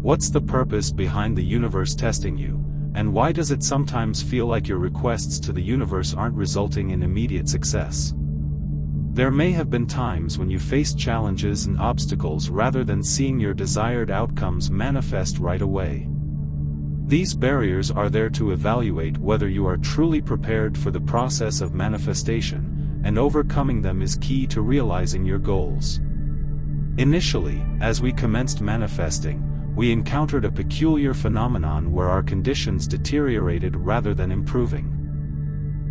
What's the purpose behind the universe testing you, and why does it sometimes feel like your requests to the universe aren't resulting in immediate success? There may have been times when you faced challenges and obstacles rather than seeing your desired outcomes manifest right away. These barriers are there to evaluate whether you are truly prepared for the process of manifestation, and overcoming them is key to realizing your goals. Initially, as we commenced manifesting, we encountered a peculiar phenomenon where our conditions deteriorated rather than improving.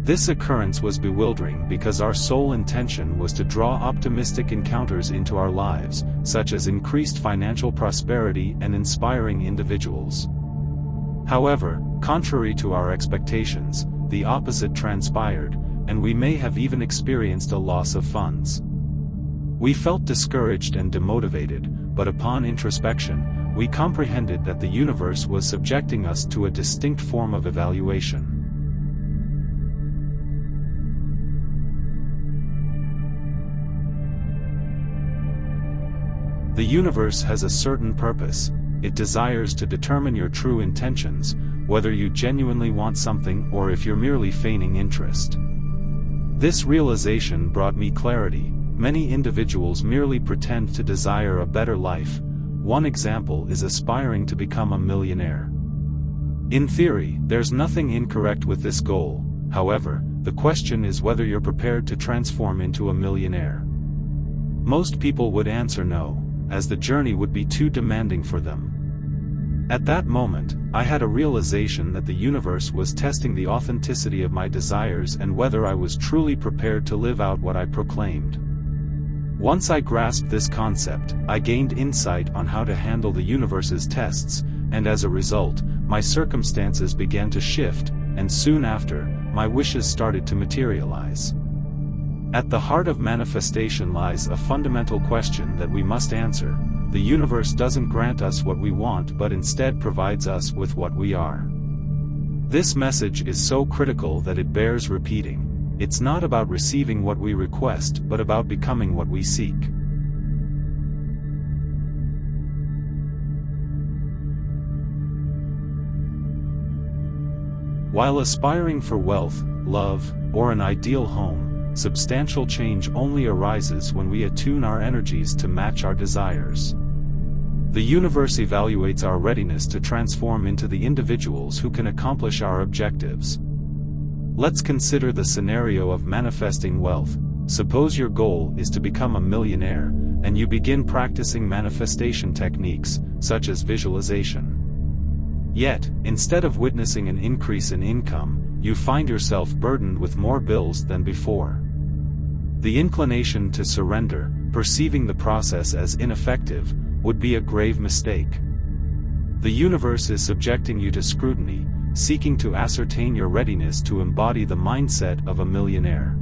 This occurrence was bewildering because our sole intention was to draw optimistic encounters into our lives, such as increased financial prosperity and inspiring individuals. However, contrary to our expectations, the opposite transpired, and we may have even experienced a loss of funds. We felt discouraged and demotivated, but upon introspection, we comprehended that the universe was subjecting us to a distinct form of evaluation. The universe has a certain purpose. It desires to determine your true intentions, whether you genuinely want something or if you're merely feigning interest. This realization brought me clarity. Many individuals merely pretend to desire a better life. One example is aspiring to become a millionaire. In theory, there's nothing incorrect with this goal. However, the question is whether you're prepared to transform into a millionaire. Most people would answer no, as the journey would be too demanding for them. At that moment, I had a realization that the universe was testing the authenticity of my desires and whether I was truly prepared to live out what I proclaimed. Once I grasped this concept, I gained insight on how to handle the universe's tests, and as a result, my circumstances began to shift, and soon after, my wishes started to materialize. At the heart of manifestation lies a fundamental question that we must answer. The universe doesn't grant us what we want but instead provides us with what we are. This message is so critical that it bears repeating. It's not about receiving what we request but about becoming what we seek. While aspiring for wealth, love, or an ideal home, substantial change only arises when we attune our energies to match our desires. The universe evaluates our readiness to transform into the individuals who can accomplish our objectives. Let's consider the scenario of manifesting wealth. Suppose your goal is to become a millionaire, and you begin practicing manifestation techniques, such as visualization. Yet, instead of witnessing an increase in income, you find yourself burdened with more bills than before. The inclination to surrender, perceiving the process as ineffective, would be a grave mistake. The universe is subjecting you to scrutiny, seeking to ascertain your readiness to embody the mindset of a millionaire.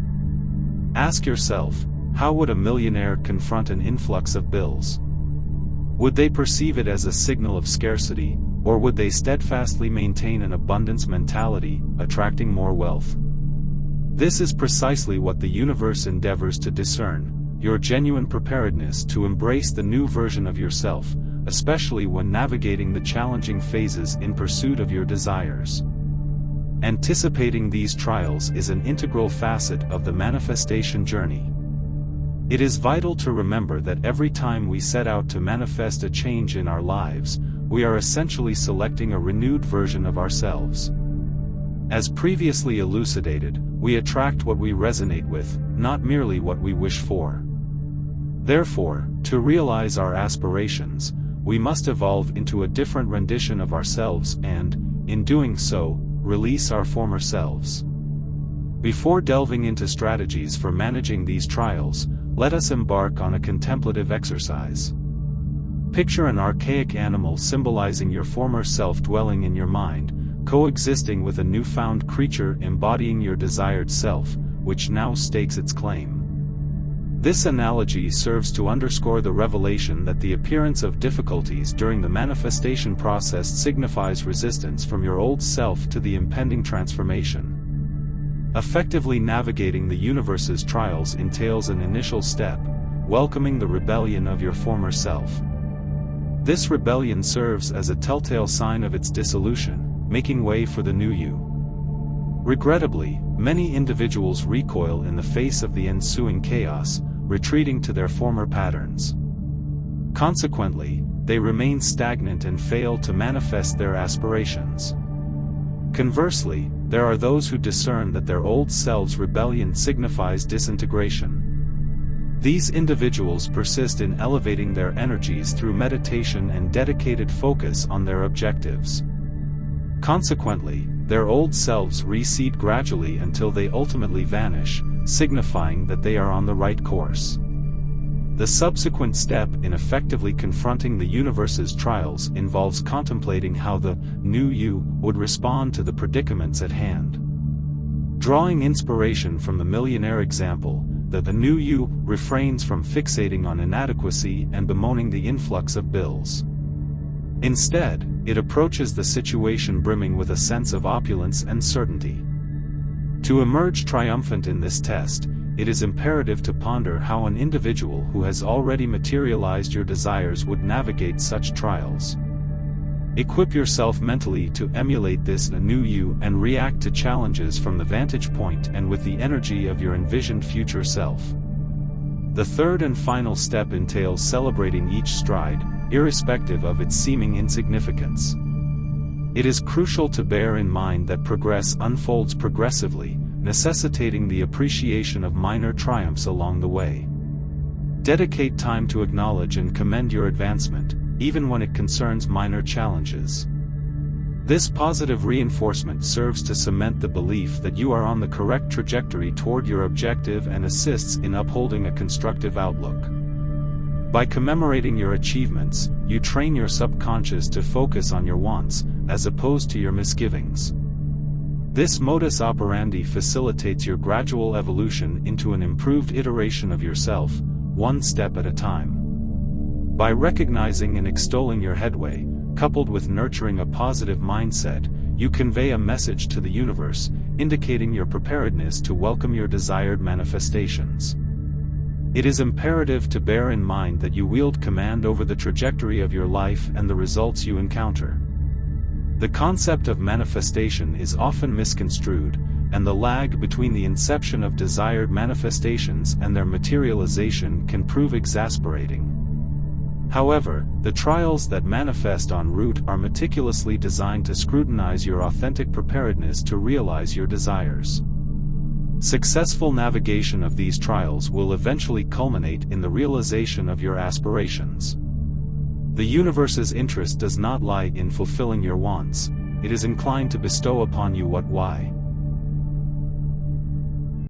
Ask yourself, how would a millionaire confront an influx of bills? Would they perceive it as a signal of scarcity, or would they steadfastly maintain an abundance mentality, attracting more wealth? This is precisely what the universe endeavors to discern, your genuine preparedness to embrace the new version of yourself, especially when navigating the challenging phases in pursuit of your desires. Anticipating these trials is an integral facet of the manifestation journey. It is vital to remember that every time we set out to manifest a change in our lives, we are essentially selecting a renewed version of ourselves. As previously elucidated, we attract what we resonate with, not merely what we wish for. Therefore, to realize our aspirations, we must evolve into a different rendition of ourselves and, in doing so, release our former selves. Before delving into strategies for managing these trials, let us embark on a contemplative exercise. Picture an archaic animal symbolizing your former self dwelling in your mind, coexisting with a newfound creature embodying your desired self, which now stakes its claim. This analogy serves to underscore the revelation that the appearance of difficulties during the manifestation process signifies resistance from your old self to the impending transformation. Effectively navigating the universe's trials entails an initial step, welcoming the rebellion of your former self. This rebellion serves as a telltale sign of its dissolution, making way for the new you. Regrettably, many individuals recoil in the face of the ensuing chaos, retreating to their former patterns. Consequently, they remain stagnant and fail to manifest their aspirations. Conversely, there are those who discern that their old selves' rebellion signifies disintegration. These individuals persist in elevating their energies through meditation and dedicated focus on their objectives. Consequently, their old selves recede gradually until they ultimately vanish, signifying that they are on the right course. The subsequent step in effectively confronting the universe's trials involves contemplating how the new you would respond to the predicaments at hand. Drawing inspiration from the millionaire example, the new you refrains from fixating on inadequacy and bemoaning the influx of bills. Instead, it approaches the situation brimming with a sense of opulence and certainty. To emerge triumphant in this test, it is imperative to ponder how an individual who has already materialized your desires would navigate such trials. Equip yourself mentally to emulate this new you and react to challenges from the vantage point and with the energy of your envisioned future self. The third and final step entails celebrating each stride, irrespective of its seeming insignificance. It is crucial to bear in mind that progress unfolds progressively, necessitating the appreciation of minor triumphs along the way. Dedicate time to acknowledge and commend your advancement, even when it concerns minor challenges. This positive reinforcement serves to cement the belief that you are on the correct trajectory toward your objective and assists in upholding a constructive outlook. By commemorating your achievements, you train your subconscious to focus on your wants, as opposed to your misgivings. This modus operandi facilitates your gradual evolution into an improved iteration of yourself, one step at a time. By recognizing and extolling your headway, coupled with nurturing a positive mindset, you convey a message to the universe, indicating your preparedness to welcome your desired manifestations. It is imperative to bear in mind that you wield command over the trajectory of your life and the results you encounter. The concept of manifestation is often misconstrued, and the lag between the inception of desired manifestations and their materialization can prove exasperating. However, the trials that manifest en route are meticulously designed to scrutinize your authentic preparedness to realize your desires. Successful navigation of these trials will eventually culminate in the realization of your aspirations. The universe's interest does not lie in fulfilling your wants, it is inclined to bestow upon you what why.